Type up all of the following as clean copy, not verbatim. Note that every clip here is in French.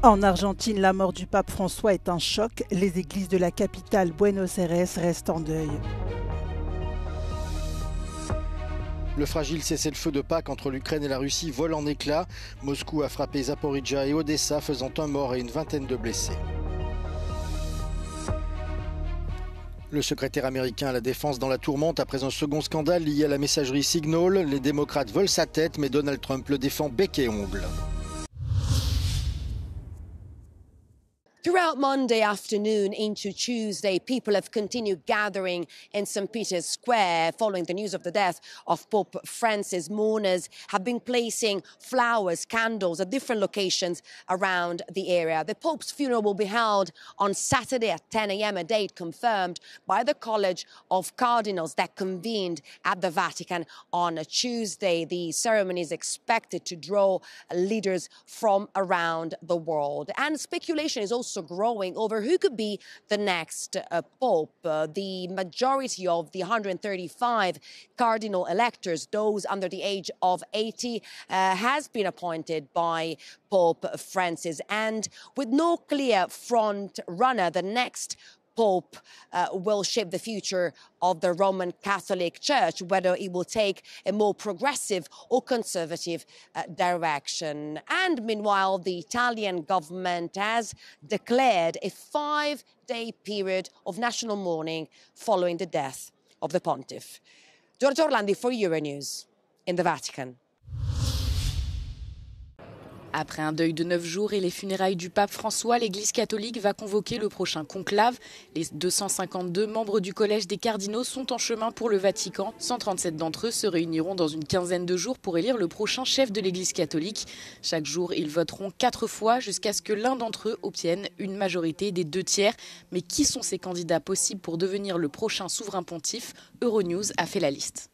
En Argentine, la mort du pape François est un choc. Les églises de la capitale Buenos Aires restent en deuil. Le fragile cessez-le-feu de Pâques entre l'Ukraine et la Russie vole en éclats. Moscou a frappé Zaporijjia et Odessa, faisant un mort et une vingtaine de blessés. Le secrétaire américain à la défense dans la tourmente après un second scandale lié à la messagerie Signal. Les démocrates veulent sa tête, mais Donald Trump le défend bec et ongle. Throughout Monday afternoon into Tuesday, people have continued gathering in St. Peter's Square following the news of the death of Pope Francis. Mourners have been placing flowers, candles at different locations around the area. The Pope's funeral will be held on Saturday at 10 a.m., a date confirmed by the College of Cardinals that convened at the Vatican on a Tuesday. The ceremony is expected to draw leaders from around the world. And speculation is also growing over who could be the next pope. The majority of the 135 cardinal electors, those under the age of 80, has been appointed by Pope Francis. And with no clear front runner, the next Pope will shape the future of the Roman Catholic Church, whether it will take a more progressive or conservative direction. And meanwhile, the Italian government has declared a 5-day period of national mourning following the death of the pontiff. Giorgio Orlandi for Euronews in the Vatican. Après un deuil de 9 jours et les funérailles du pape François, l'Église catholique va convoquer le prochain conclave. Les 252 membres du Collège des cardinaux sont en chemin pour le Vatican. 137 d'entre eux se réuniront dans une quinzaine de jours pour élire le prochain chef de l'Église catholique. Chaque jour, ils voteront 4 fois jusqu'à ce que l'un d'entre eux obtienne une majorité des 2 tiers. Mais qui sont ces candidats possibles pour devenir le prochain souverain pontife? Euronews a fait la liste.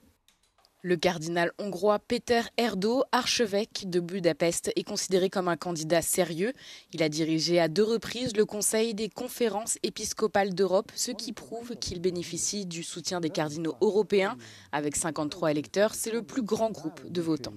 Le cardinal hongrois Péter Erdő, archevêque de Budapest, est considéré comme un candidat sérieux. Il a dirigé à 2 reprises le Conseil des conférences épiscopales d'Europe, ce qui prouve qu'il bénéficie du soutien des cardinaux européens. Avec 53 électeurs, c'est le plus grand groupe de votants.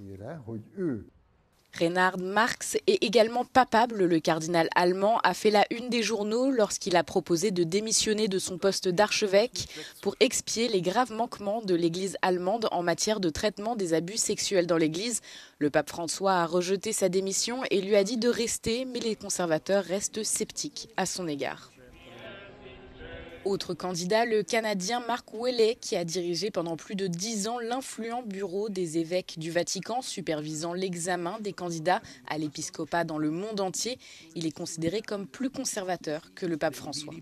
Reinhard Marx est également papable. Le cardinal allemand a fait la une des journaux lorsqu'il a proposé de démissionner de son poste d'archevêque pour expier les graves manquements de l'Église allemande en matière de traitement des abus sexuels dans l'Église. Le pape François a rejeté sa démission et lui a dit de rester, mais les conservateurs restent sceptiques à son égard. Autre candidat, le Canadien Mark Willey, qui a dirigé pendant plus de 10 ans l'influent bureau des évêques du Vatican, supervisant l'examen des candidats à l'épiscopat dans le monde entier. Il est considéré comme plus conservateur que le pape François.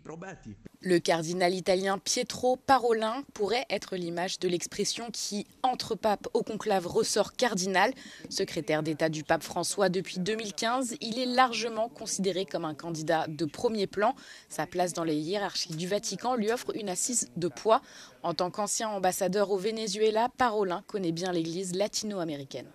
Le cardinal italien Pietro Parolin pourrait être l'image de l'expression qui, entre papes au conclave, ressort cardinal. Secrétaire d'État du pape François depuis 2015, il est largement considéré comme un candidat de premier plan. Sa place dans les hiérarchies du Vatican lui offre une assise de poids. En tant qu'ancien ambassadeur au Venezuela, Parolin connaît bien l'Église latino-américaine.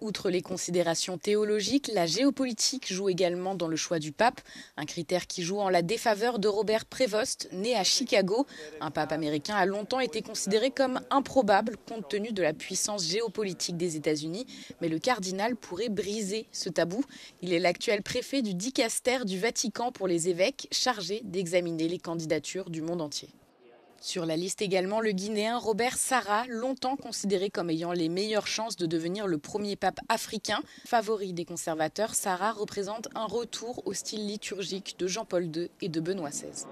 Outre les considérations théologiques, la géopolitique joue également dans le choix du pape, un critère qui joue en la défaveur de Robert Prévost, né à Chicago. Un pape américain a longtemps été considéré comme improbable compte tenu de la puissance géopolitique des États-Unis, mais le cardinal pourrait briser ce tabou. Il est l'actuel préfet du dicaster du Vatican pour les évêques, chargé d'examiner les candidatures du monde entier. Sur la liste également, le Guinéen Robert Sarah, longtemps considéré comme ayant les meilleures chances de devenir le premier pape africain. Favori des conservateurs, Sarah représente un retour au style liturgique de Jean-Paul II et de Benoît XVI.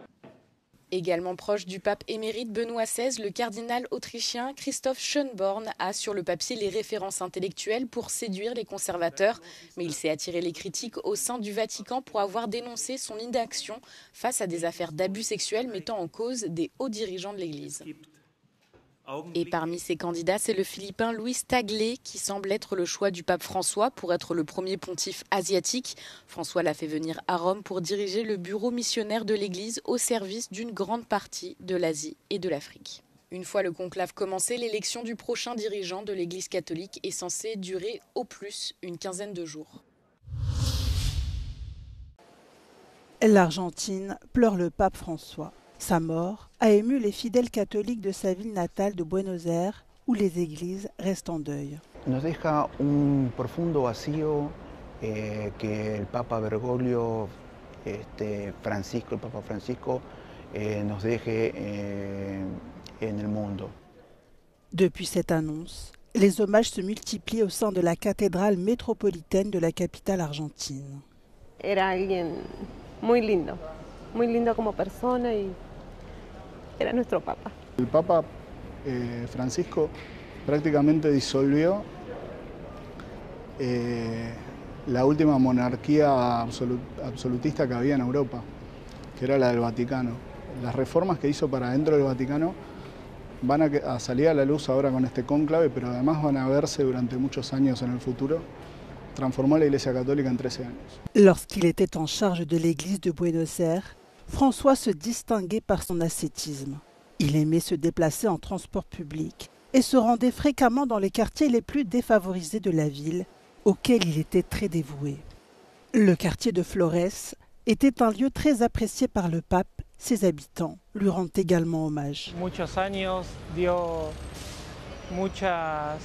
Également proche du pape émérite Benoît XVI, le cardinal autrichien Christoph Schönborn a sur le papier les références intellectuelles pour séduire les conservateurs. Mais il s'est attiré les critiques au sein du Vatican pour avoir dénoncé son inaction face à des affaires d'abus sexuels mettant en cause des hauts dirigeants de l'Église. Et parmi ces candidats, c'est le Philippin Luis Tagle qui semble être le choix du pape François pour être le premier pontife asiatique. François l'a fait venir à Rome pour diriger le bureau missionnaire de l'Église au service d'une grande partie de l'Asie et de l'Afrique. Une fois le conclave commencé, l'élection du prochain dirigeant de l'Église catholique est censée durer au plus une quinzaine de jours. L'Argentine pleure le pape François. Sa mort a ému les fidèles catholiques de sa ville natale de Buenos Aires, où les églises restent en deuil. Nos deja un profundo vacío que el Papa Bergoglio, Francisco, el Papa Francisco, nos deje en el mundo. Depuis cette annonce, les hommages se multiplient au sein de la cathédrale métropolitaine de la capitale argentine. Era alguien muy lindo como persona y era nuestro Papa. El Papa Francisco prácticamente disolvió la última monarquía absolutista que había en Europa, que era la del Vaticano. Las reformas que hizo para dentro del Vaticano van a salir a la luz ahora con este cónclave, pero además van a verse durante muchos años en el futuro. Transformó la Iglesia católica en 13 años. Lorsqu'il était en charge de l'église de Buenos Aires, François se distinguait par son ascétisme. Il aimait se déplacer en transport public et se rendait fréquemment dans les quartiers les plus défavorisés de la ville, auxquels il était très dévoué. Le quartier de Flores était un lieu très apprécié par le pape. Ses habitants lui rendent également hommage. Muchos años dio mucha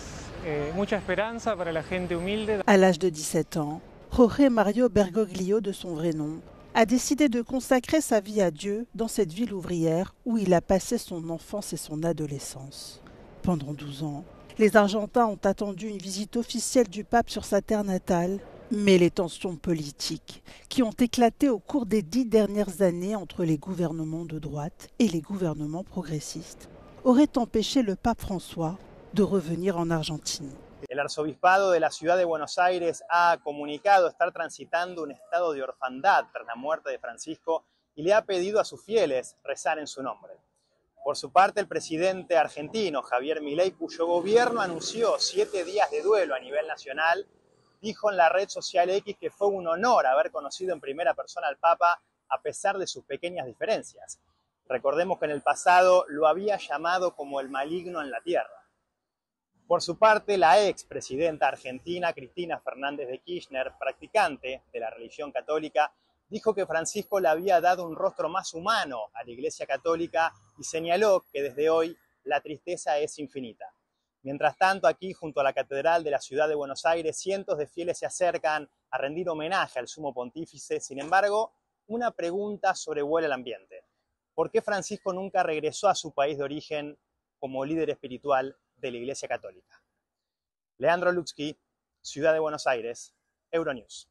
esperanza para la gente humilde. À l'âge de 17 ans, Jorge Mario Bergoglio, de son vrai nom, a décidé de consacrer sa vie à Dieu dans cette ville ouvrière où il a passé son enfance et son adolescence. Pendant 12 ans, les Argentins ont attendu une visite officielle du pape sur sa terre natale, mais les tensions politiques qui ont éclaté au cours des 10 dernières années entre les gouvernements de droite et les gouvernements progressistes auraient empêché le pape François de revenir en Argentine. El arzobispado de la ciudad de Buenos Aires ha comunicado estar transitando un estado de orfandad tras la muerte de Francisco y le ha pedido a sus fieles rezar en su nombre. Por su parte, el presidente argentino Javier Milei, cuyo gobierno anunció 7 días de duelo a nivel nacional, dijo en la red social X que fue un honor haber conocido en primera persona al Papa a pesar de sus pequeñas diferencias. Recordemos que en el pasado lo había llamado como el maligno en la tierra. Por su parte, la expresidenta argentina Cristina Fernández de Kirchner, practicante de la religión católica, dijo que Francisco le había dado un rostro más humano a la Iglesia Católica y señaló que desde hoy la tristeza es infinita. Mientras tanto, aquí junto a la Catedral de la Ciudad de Buenos Aires, cientos de fieles se acercan a rendir homenaje al Sumo Pontífice. Sin embargo, una pregunta sobrevuela el ambiente. ¿Por qué Francisco nunca regresó a su país de origen como líder espiritual de la Iglesia Católica? Leandro Lutzky, Ciudad de Buenos Aires, Euronews.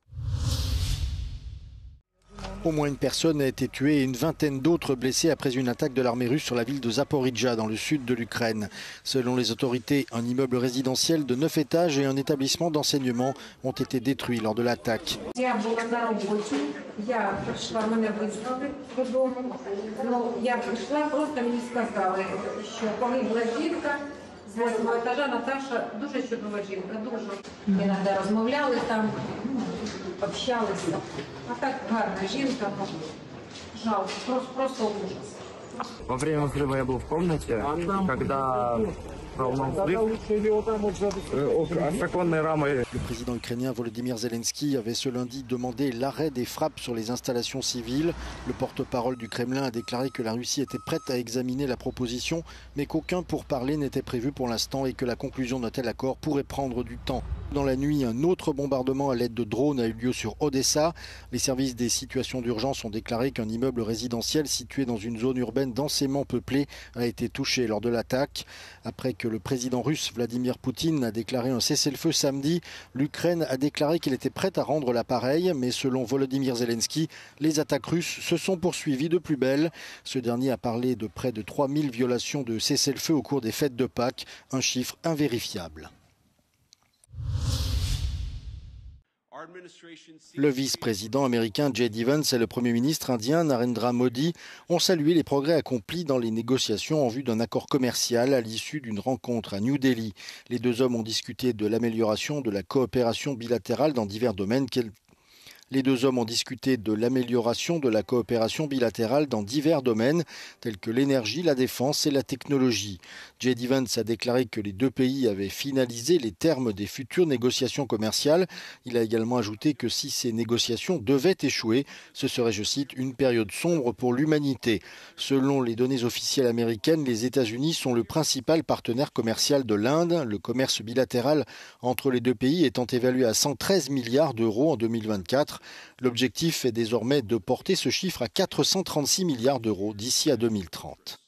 Au moins une personne a été tuée et une vingtaine d'autres blessées après une attaque de l'armée russe sur la ville de Zaporijia dans le sud de l'Ukraine. Selon les autorités, un immeuble résidentiel de 9 étages et un établissement d'enseignement ont été détruits lors de l'attaque. З 8-го етажа Наташа дуже чудова жінка, дуже. Іноді розмовляли там, общалися. А так гарна жінка, жалко, просто ужас. Во время взрыва я был в комнате, когда Le président ukrainien Volodymyr Zelensky avait ce lundi demandé l'arrêt des frappes sur les installations civiles. Le porte-parole du Kremlin a déclaré que la Russie était prête à examiner la proposition, mais qu'aucun pourparler n'était prévu pour l'instant et que la conclusion d'un tel accord pourrait prendre du temps. Dans la nuit, un autre bombardement à l'aide de drones a eu lieu sur Odessa. Les services des situations d'urgence ont déclaré qu'un immeuble résidentiel situé dans une zone urbaine densément peuplée a été touché lors de l'attaque. Après que le président russe Vladimir Poutine a déclaré un cessez-le-feu samedi, l'Ukraine a déclaré qu'elle était prête à rendre l'appareil, mais selon Volodymyr Zelensky, les attaques russes se sont poursuivies de plus belle. Ce dernier a parlé de près de 3000 violations de cessez-le-feu au cours des fêtes de Pâques, un chiffre invérifiable. Le vice-président américain J.D. Vance et le premier ministre indien Narendra Modi ont salué les progrès accomplis dans les négociations en vue d'un accord commercial à l'issue d'une rencontre à New Delhi. Les deux hommes ont discuté de l'amélioration de la coopération bilatérale dans divers domaines Les deux hommes ont discuté de l'amélioration de la coopération bilatérale dans divers domaines tels que l'énergie, la défense et la technologie. J.D. Vance a déclaré que les deux pays avaient finalisé les termes des futures négociations commerciales. Il a également ajouté que si ces négociations devaient échouer, ce serait, je cite, une période sombre pour l'humanité. Selon les données officielles américaines, les États-Unis sont le principal partenaire commercial de l'Inde. Le commerce bilatéral entre les deux pays étant évalué à 113 milliards d'euros en 2024. L'objectif est désormais de porter ce chiffre à 436 milliards d'euros d'ici à 2030.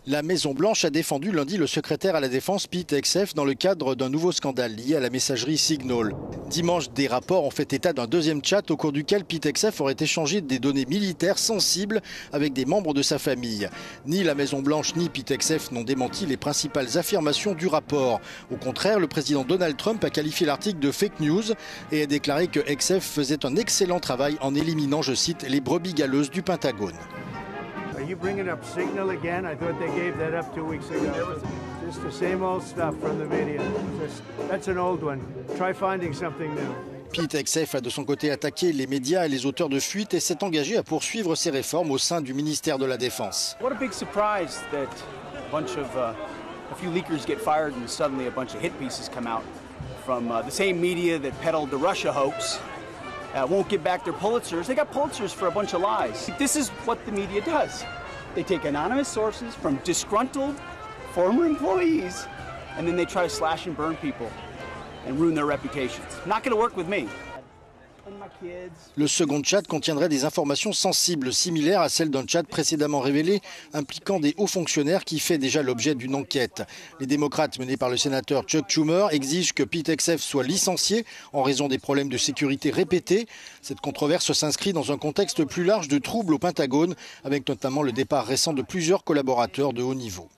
La Maison-Blanche a défendu lundi le secrétaire à la Défense Pete Hegseth dans le cadre d'un nouveau scandale lié à la messagerie Signal. Dimanche, des rapports ont fait état d'un deuxième chat au cours duquel Pete Hegseth aurait échangé des données militaires sensibles avec des membres de sa famille. Ni la Maison-Blanche ni Pete Hegseth n'ont démenti les principales affirmations du rapport. Au contraire, le président Donald Trump a qualifié l'article de fake news et a déclaré que Hegseth faisait un excellent travail en éliminant, je cite, les brebis galeuses du Pentagone. Are you bringing up Signal again? I thought they gave that up 2 weeks ago. Just the same old stuff from the media. That's an old one. Try finding something new. Pete Hegseth a de son côté attaqué les médias et les auteurs de fuites et s'est engagé à poursuivre ses réformes au sein du ministère de la Défense. What a big surprise that a few leakers get fired and suddenly a bunch of hit pieces come out from the same media that peddled the Russia hoax. Won't give back their Pulitzers. They got Pulitzers for a bunch of lies. This is what the media does. They take anonymous sources from disgruntled former employees, and then they try to slash and burn people and ruin their reputations. Not going to work with me. Le second chat contiendrait des informations sensibles, similaires à celles d'un chat précédemment révélé, impliquant des hauts fonctionnaires qui fait déjà l'objet d'une enquête. Les démocrates, menés par le sénateur Chuck Schumer, exigent que Pete Hegseth soit licencié en raison des problèmes de sécurité répétés. Cette controverse s'inscrit dans un contexte plus large de troubles au Pentagone, avec notamment le départ récent de plusieurs collaborateurs de haut niveau.